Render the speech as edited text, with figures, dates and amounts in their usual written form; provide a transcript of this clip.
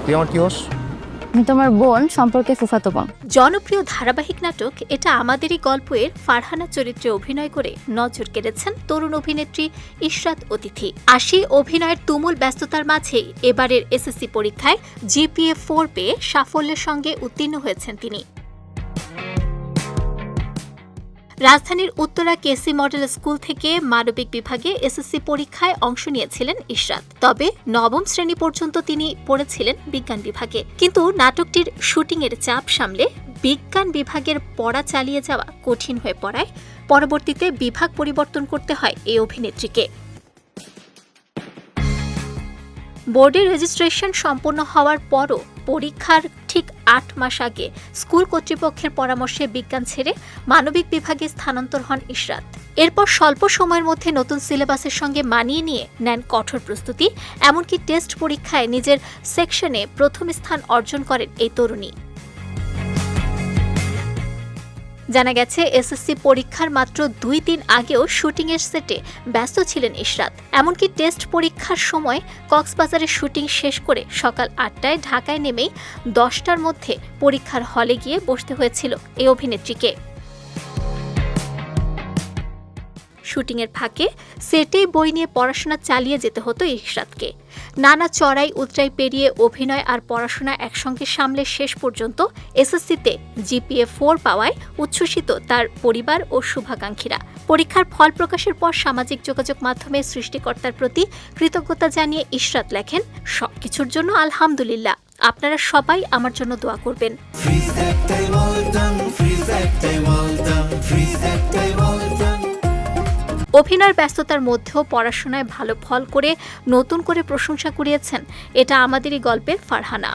তুই আমার কি হোস? আমি তোমার বোন, সম্পর্কে ফুফাতো বোন। জনপ্রিয় ধারাবাহিক নাটক এটা আমাদেরই গল্পের ফারহানা চরিত্রে অভিনয় করে নজর কেড়েছেন তরুণ অভিনেত্রী ইশরাত অতিথি। অভিনয়ের তুমুল ব্যস্ততার মাঝেই এবারের এসএসসি পরীক্ষায় জিপিএ 4 পেয়ে সাফল্যের সঙ্গে উত্তীর্ণ হয়েছেন তিনি। রাজধানীর উত্তরা কেসি মডেল স্কুল থেকে মানবিক বিভাগে এসএসসি পরীক্ষায় অংশ নিয়েছিলেন ইশরাত। তবে নবম শ্রেণী পর্যন্ত তিনি পড়েছিলেন বিজ্ঞান বিভাগে, কিন্তু নাটকটির শুটিংয়ের চাপ সামলে বিজ্ঞান বিভাগের পড়া চালিয়ে যাওয়া কঠিন হয়ে পড়ায় পরবর্তীতে বিভাগ পরিবর্তন করতে হয় এই অভিনেত্রীকে। বোর্ডের রেজিস্ট্রেশন সম্পন্ন হওয়ার পরও পরীক্ষার ঠিক ৮ মাস আগে স্কুল কর্তৃপক্ষের পরামর্শে বিজ্ঞান ছেড়ে মানবিক বিভাগে স্থানান্তর হন ইশরাত। এরপর স্বল্প সময়ের মধ্যে নতুন সিলেবাসের সঙ্গে মানিয়ে নিয়ে নেন কঠোর প্রস্তুতি, এমনকি টেস্ট পরীক্ষায় নিজের সেকশনে প্রথম স্থান অর্জন করেন এই তরুণী। জানা গেছে এসএসসি পরীক্ষার মাত্র ২ দিন আগেও শুটিংয়ের সেটে ব্যস্ত ছিলেন ইশরাত। এমনকি টেস্ট পরীক্ষার সময় কক্সবাজারে শুটিং শেষ করে সকাল ৮টায় ঢাকায় নেমেই ১০টার মধ্যে পরীক্ষার হলে গিয়ে বসতে হয়েছিল এই অভিনেত্রীকে। শুটিংয়ের ফাঁকে সেটেই বই নিয়ে পড়াশোনা চালিয়ে যেতে হতো ইশরাতকে। নানা চড়াই উতরাই পেরিয়ে অভিনয় আর পড়াশোনা একসঙ্গে সামলে শেষ পর্যন্ত এসএসসিতে জিপিএ 4 পাওয়ায় উচ্ছ্বসিত তার পরিবার ও শুভাকাঙ্ক্ষীরা। পরীক্ষার ফল প্রকাশের পর সামাজিক যোগাযোগ মাধ্যমে সৃষ্টিকর্তার প্রতি কৃতজ্ঞতা জানিয়ে ইশরাত লেখেন, সবকিছুর জন্য আলহামদুলিল্লাহ, আপনারা সবাই আমার জন্য দোয়া করবেন। অভিনয়ের ব্যস্ততার মধ্যেও পড়াশোনায় ভালো ফল করে নতুন করে প্রশংসা কুড়িয়েছেন এটা আমাদেরই গল্পের ফারহানা।